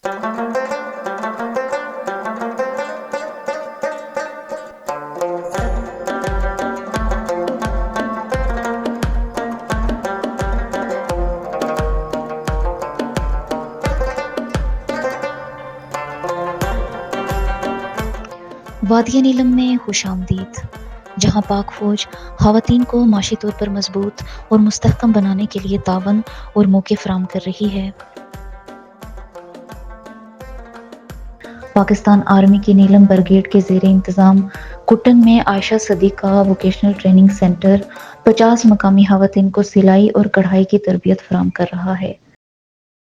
وادی نیلم میں خوش آمدید، جہاں پاک فوج خواتین کو معاشی طور پر مضبوط اور مستحکم بنانے کے لیے تعاون اور موقع فراہم کر رہی ہے۔ پاکستان آرمی کی نیلم بریگیڈ کے زیر انتظام کٹن میں عائشہ صدیقہ ووکیشنل ٹریننگ سینٹر 50 مقامی خواتین کو سلائی اور کڑھائی کی تربیت فراہم کر رہا ہے۔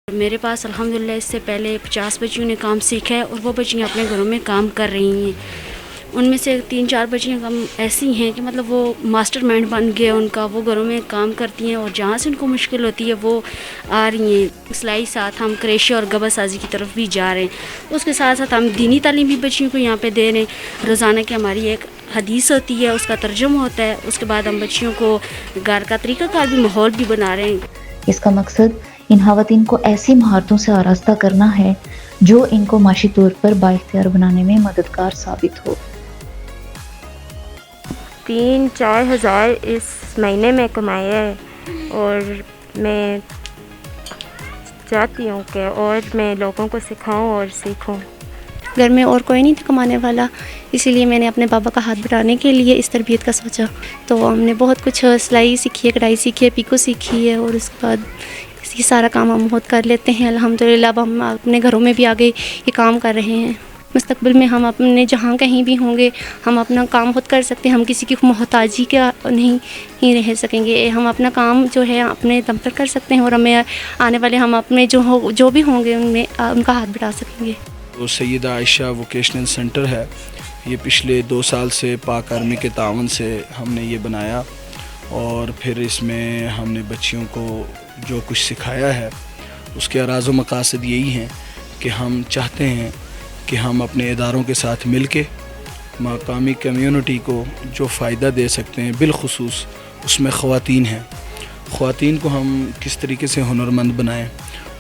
میرے پاس الحمدللہ اس سے پہلے 50 بچیوں نے کام سیکھا ہے اور وہ بچیاں اپنے گھروں میں کام کر رہی ہیں۔ ان میں سے 3-4 بچیاں ایسی ہیں کہ مطلب وہ ماسٹر مائنڈ بن گیا ان کا، وہ گھروں میں کام کرتی ہیں اور جہاں سے ان کو مشکل ہوتی ہے وہ آ رہی ہیں۔ سلائی ساتھ ہم کریشے اور گبا سازی کی طرف بھی جا رہے ہیں، اس کے ساتھ ساتھ ہم دینی تعلیم بھی بچیوں کو یہاں پہ دے رہے ہیں۔ روزانہ کی ہماری ایک حدیث ہوتی ہے، اس کا ترجمہ ہوتا ہے، اس کے بعد ہم بچیوں کو گھر کا طریقہ کار بھی ماحول بھی بنا رہے ہیں۔ اس کا مقصد ان خواتین کو ایسی مہارتوں سے آراستہ کرنا ہے جو ان کو معاشی طور پر بااختیار بنانے میں مددگار ثابت ہو۔ 3-4 ہزار اس مہینے میں کمایا ہے، اور میں چاہتی ہوں کہ اور میں لوگوں کو سکھاؤں اور سیکھوں۔ گھر میں اور کوئی نہیں تھا کمانے والا، اسی لیے میں نے اپنے بابا کا ہاتھ بٹانے کے لیے اس تربیت کا سوچا۔ تو ہم نے بہت کچھ سلائی سیکھی ہے، کڑھائی سیکھی ہے، پیکو سیکھی ہے، اور اس کے بعد یہ سارا کام ہم خود کر لیتے ہیں الحمدللہ۔ اب ہم اپنے گھروں میں بھی آگے یہ کام کر رہے ہیں۔ مستقبل میں ہم اپنے جہاں کہیں بھی ہوں گے ہم اپنا کام خود کر سکتے ہیں، ہم کسی کی محتاجی کا نہیں رہ سکیں گے۔ ہم اپنا کام جو ہے اپنے دم پر کر سکتے ہیں، اور ہمیں آنے والے ہم اپنے جو بھی ہوں گے ان کا ہاتھ بٹا سکیں گے۔ وہ سیدہ عائشہ ووکیشنل سینٹر ہے، یہ پچھلے 2 سال سے پاک آرمی کے تعاون سے ہم نے یہ بنایا، اور پھر اس میں ہم نے بچیوں کو جو کچھ سکھایا ہے اس کے غرض و مقاصد یہی ہیں کہ ہم چاہتے ہیں کہ ہم اپنے اداروں کے ساتھ مل کے مقامی کمیونٹی کو جو فائدہ دے سکتے ہیں، بالخصوص اس میں خواتین ہیں، خواتین کو ہم کس طریقے سے ہنرمند بنائیں،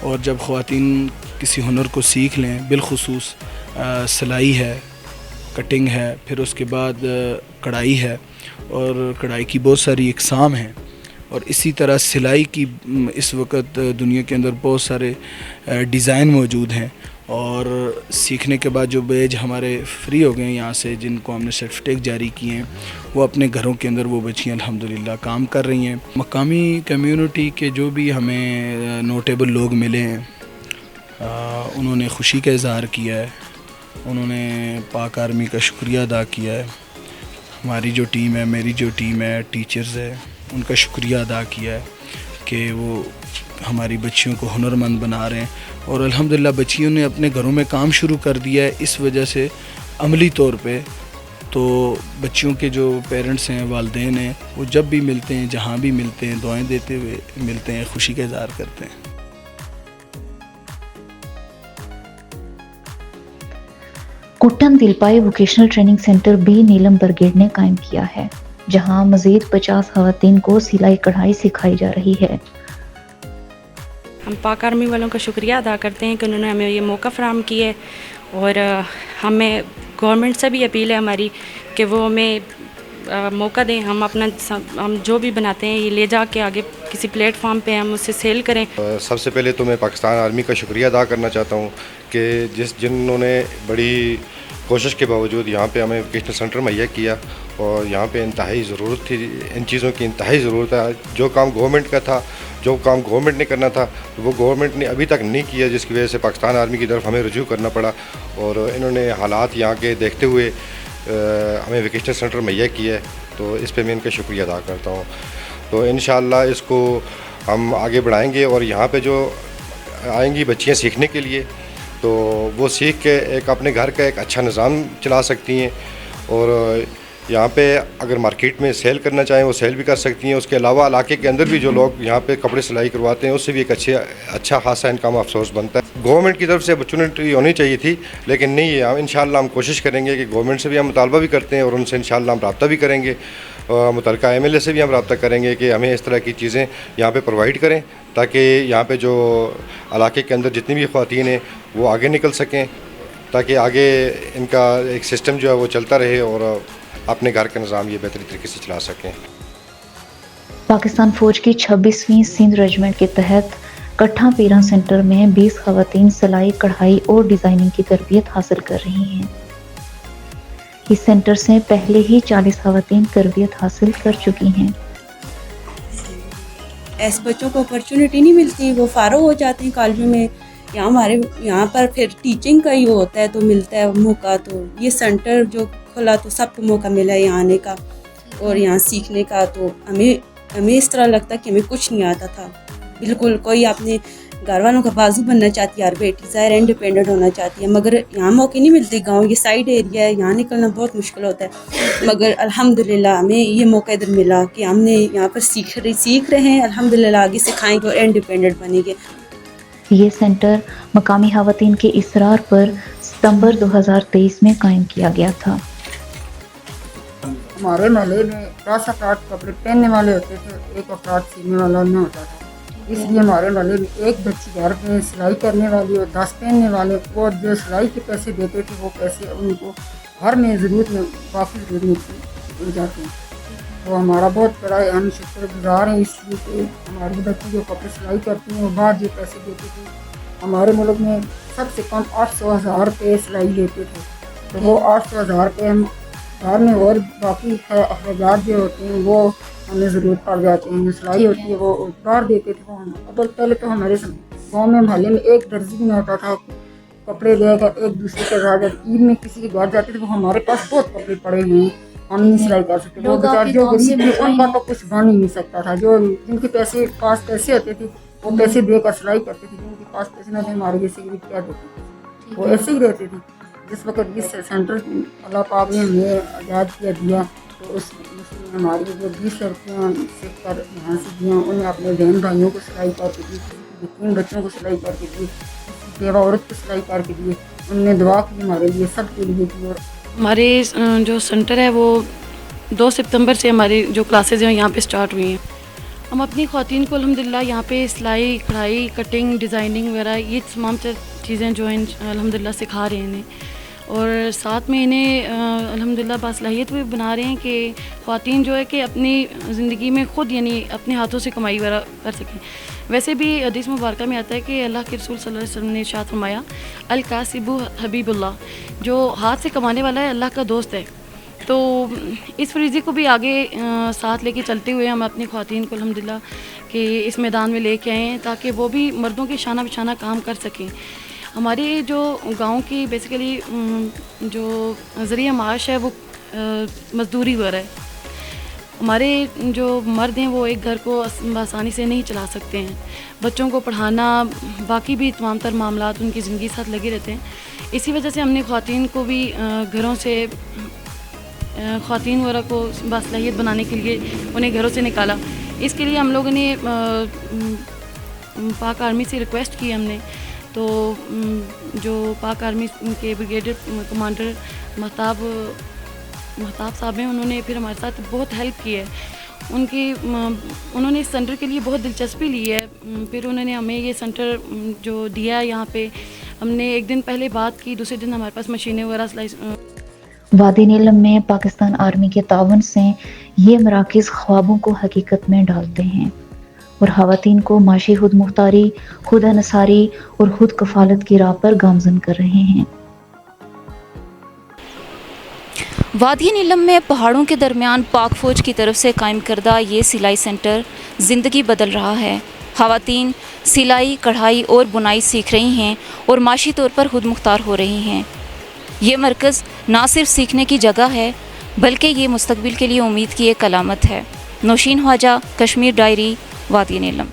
اور جب خواتین کسی ہنر کو سیکھ لیں، بالخصوص سلائی ہے، کٹنگ ہے، پھر اس کے بعد کڑھائی ہے، اور کڑھائی کی بہت ساری اقسام ہیں، اور اسی طرح سلائی کی اس وقت دنیا کے اندر بہت سارے ڈیزائن موجود ہیں، اور سیکھنے کے بعد جو بیج ہمارے فری ہو گئے ہیں یہاں سے، جن کو ہم نے سرٹیفکیٹ جاری کیے ہیں، وہ اپنے گھروں کے اندر وہ بچیاں الحمدللہ کام کر رہی ہیں۔ مقامی کمیونٹی کے جو بھی ہمیں نوٹیبل لوگ ملے ہیں، انہوں نے خوشی کا اظہار کیا ہے، انہوں نے پاک آرمی کا شکریہ ادا کیا ہے، ہماری جو ٹیم ہے، میری جو ٹیم ہے، ٹیچرز ہے، ان کا شکریہ ادا کیا ہے کہ وہ ہماری بچیوں کو ہنرمند بنا رہے ہیں، اور الحمدللہ بچیوں نے اپنے گھروں میں کام شروع کر دیا ہے۔ اس وجہ سے عملی طور پہ تو بچیوں کے جو پیرنٹس ہیں، والدین ہیں، وہ جب بھی ملتے ہیں، جہاں بھی ملتے ہیں، دعائیں دیتے ہوئے ملتے ہیں، خوشی کا اظہار کرتے ہیں۔ کٹن دلپائی ووکیشنل ٹریننگ سینٹر بھی نیلم بریگیڈ نے قائم کیا ہے، جہاں مزید 50 خواتین کو سلائی کڑھائی سکھائی جا رہی ہے۔ ہم پاک آرمی والوں کا شکریہ ادا کرتے ہیں کہ انہوں نے ہمیں یہ موقع فراہم کیا ہے، اور ہمیں گورنمنٹ سے بھی اپیل ہے ہماری کہ وہ ہمیں موقع دیں، ہم جو بھی بناتے ہیں یہ لے جا کے آگے کسی پلیٹ فارم پہ ہم اسے سیل کریں۔ سب سے پہلے تو میں پاکستان آرمی کا شکریہ ادا کرنا چاہتا ہوں کہ جنہوں نے بڑی کوشش کے باوجود یہاں پہ ہمیں ووکیشنل سینٹر مہیا کیا، اور یہاں پہ انتہائی ضرورت تھی، ان چیزوں کی انتہائی ضرورت ہے۔ جو کام گورنمنٹ کا تھا، جو کام گورنمنٹ نے کرنا تھا، وہ گورنمنٹ نے ابھی تک نہیں کیا، جس کی وجہ سے پاکستان آرمی کی طرف ہمیں رجوع کرنا پڑا، اور انہوں نے حالات یہاں کے دیکھتے ہوئے ہمیں ووکیشنل سینٹر مہیا کیا ہے، تو اس پہ میں ان کا شکریہ ادا کرتا ہوں۔ تو انشاءاللہ اس کو ہم آگے بڑھائیں گے، اور یہاں پہ جو آئیں گی بچیاں سیکھنے کے لیے، تو وہ سیکھ کے ایک اپنے گھر کا ایک اچھا نظام چلا سکتی ہیں، اور یہاں پہ اگر مارکیٹ میں سیل کرنا چاہیں وہ سیل بھی کر سکتی ہیں۔ اس کے علاوہ علاقے کے اندر بھی جو لوگ یہاں پہ کپڑے سلائی کرواتے ہیں، اس سے بھی ایک اچھا خاصا انکم آف سورس بنتا ہے۔ گورنمنٹ کی طرف سے اپرچونٹی ہونی چاہیے تھی، لیکن نہیں ہے. انشاءاللہ ہم کوشش کریں گے کہ گورنمنٹ سے بھی ہم مطالبہ بھی کرتے ہیں اور ان سے انشاءاللہ ہم رابطہ بھی کریں گے. متعلقہ MLA سے بھی ہم رابطہ کریں گے کہ ہمیں اس طرح کی چیزیں یہاں پہ پرووائڈ کریں، تاکہ یہاں پہ جو علاقے کے اندر جتنی بھی خواتین ہیں وہ آگے نکل سکیں، تاکہ آگے ان کا ایک سسٹم جو ہے وہ چلتا رہے اور اپنے گھر کا نظام یہ بہترین طریقے سے چلا سکیں. پاکستان فوج کی 26ویں سندھ ریجمنٹ کے تحت کٹھا پیرا سینٹر میں 20 خواتین سلائی، کڑھائی اور ڈیزائننگ کی تربیت حاصل کر رہی ہیں. اس سینٹر سے پہلے ہی 40 خواتین تربیت حاصل کر چکی ہیں. ایسے بچوں کو اپرچونٹی نہیں ملتی، وہ فارغ ہو جاتے ہیں کالجوں میں. ہمارے یہاں پر پھر ٹیچنگ کا ہی وہ ہوتا ہے تو ملتا ہے موقع. تو یہ سینٹر جو کھلا تو سب کو موقع ملا ہے یہاں آنے کا اور یہاں سیکھنے کا. تو ہمیں اس طرح لگتا کہ ہمیں کچھ نہیں آتا تھا بالکل. کوئی اپنے گھر والوں کا بازو بننا چاہتی ہے، ہر بیٹی ظاہر انڈیپینڈنٹ ہونا چاہتی ہے، مگر یہاں موقع نہیں ملتے. گاؤں یہ سائڈ ایریا ہے، یہاں نکلنا بہت مشکل ہوتا ہے. مگر الحمدللہ ہمیں یہ موقع ادھر ملا کہ ہم نے یہاں پر سیکھ رہے ہیں. الحمدللہ آگے سکھائیں گے اور انڈیپینڈنٹ بنیں گے. یہ سینٹر مقامی خواتین کے اصرار پر ستمبر 2023 میں قائم کیا گیا تھا. ہمارے محلے میں 10 افراد کپڑے پہننے والے ہوتے تھے، 1 افراد سینے والا نہ ہوتا تھا. اس لیے ہمارے محلے میں ایک بچی گھر میں سلائی کرنے والی اور 10 پہننے والے، وہ جو سلائی کے پیسے دیتے تھے وہ پیسے ان کو گھر میں ضرورت میں کافی ضرورت مل جاتے ہیں. تو ہمارا بہت بڑا ہم شکر گزار ہیں اس لیے کہ ہماری بچی جو کپڑے سلائی کرتی ہیں وہ بعد جو پیسے دیتے تھے. ہمارے ملک میں سب سے کم 800,000 روپے سلائی لیتے تھے. تو وہ 800,000 روپے ہم گھر میں اور باقی اخراجات جو ہوتے ہیں وہ ہمیں ضرورت پڑ جاتے ہیں. جو سلائی ہوتی ہے وہ اتار دیتے تھے. وہ پہلے تو ہمارے گاؤں میں محلے میں ایک درزی بھی نہیں ہوتا تھا. کپڑے لے کر ایک دوسرے کے ساتھ عید میں کسی کے گھر جاتے تھے، وہ ہمارے پاس بہت کپڑے پڑے ہوئے ہیں، ہم نہیں سلائی کر سکتے. وہ بیچارے جو غریب تھے ان کا تو کچھ بن ہی نہیں سکتا تھا. جو جن کے پاس پیسے ہوتے تھے وہ پیسے دے کر سلائی کرتے تھے، جن کے پاس پیسے نہ تھے ہمارے جیسے غریب کیا دیتے تھے وہ ایسے ہی رہتے تھے. جس وقت اس سینٹر اللہ پاک نے ہمیں آزاد کیا دیا تو اس میں ہماری جو 20 لڑکیاں سیکھ کر یہاں سے دیا، انہیں اپنے بہن بھائیوں کو سلائی کر کے دی، 3 بچوں کو سلائی کر کے دی، بیوہ عورت کو سلائی کر کے دیے. انہوں نے دعا کی ہمارے لیے، سب کے لیے کی. اور ہمارے جو سینٹر ہے وہ 2 ستمبر سے ہماری جو کلاسز ہیں یہاں پہ سٹارٹ ہوئی ہیں. ہم اپنی خواتین کو الحمدللہ یہاں پہ سلائی، کڑھائی، کٹنگ، ڈیزائننگ وغیرہ یہ تمام چیزیں جو ہیں الحمدللہ سکھا رہے ہیں انہیں، اور ساتھ میں انہیں الحمدللہ باصلاحیت بھی بنا رہے ہیں کہ خواتین جو ہے کہ اپنی زندگی میں خود یعنی اپنے ہاتھوں سے کمائی وغیرہ کر سکیں. ویسے بھی حدیث مبارکہ میں آتا ہے کہ اللہ کے رسول صلی اللہ علیہ وسلم نے ارشاد فرمایا الکاسب حبیب اللہ، جو ہاتھ سے کمانے والا ہے اللہ کا دوست ہے. تو اس فریضے کو بھی آگے ساتھ لے کے چلتے ہوئے ہم اپنی خواتین کو الحمدللہ کہ اس میدان میں لے کے آئے ہیں تاکہ وہ بھی مردوں کے شانہ بشانہ کام کر سکیں. ہمارے جو گاؤں کی بیسیکلی جو ذریعہ معاش ہے وہ مزدوری وغیرہ ہے. ہمارے جو مرد ہیں وہ ایک گھر کو آسانی سے نہیں چلا سکتے ہیں. بچوں کو پڑھانا، باقی بھی تمام تر معاملات ان کی زندگی کے ساتھ لگے رہتے ہیں. اسی وجہ سے ہم نے خواتین کو بھی گھروں سے خواتین وغیرہ کو باصلاحیت بنانے کے لیے انہیں گھروں سے نکالا. اس کے لیے ہم لوگوں نے پاک آرمی سے ریکویسٹ کی ہم نے. تو جو پاک آرمی کے بریگیڈیئر کمانڈر مہتاب صاحب ہیں، انہوں نے پھر ہمارے ساتھ بہت ہیلپ کی ہے. انہوں نے اس سینٹر کے لیے بہت دلچسپی لی ہے. پھر انہوں نے ہمیں یہ سینٹر جو دیا ہے یہاں پہ، ہم نے ایک دن پہلے بات کی، دوسرے دن ہمارے پاس مشینیں وغیرہ وادی نیلم میں پاکستان آرمی کے تعاون سے یہ مراکز خوابوں کو حقیقت میں ڈالتے ہیں اور خواتین کو معاشی خود مختاری، خود انحصاری اور خود کفالت کی راہ پر گامزن کر رہے ہیں. وادی نیلم میں پہاڑوں کے درمیان پاک فوج کی طرف سے قائم کردہ یہ سلائی سینٹر زندگی بدل رہا ہے. خواتین سلائی، کڑھائی اور بنائی سیکھ رہی ہیں اور معاشی طور پر خود مختار ہو رہی ہیں. یہ مرکز نہ صرف سیکھنے کی جگہ ہے بلکہ یہ مستقبل کے لیے امید کی ایک علامت ہے. نوشین خواجہ، کشمیر ڈائری، وادی نیلم.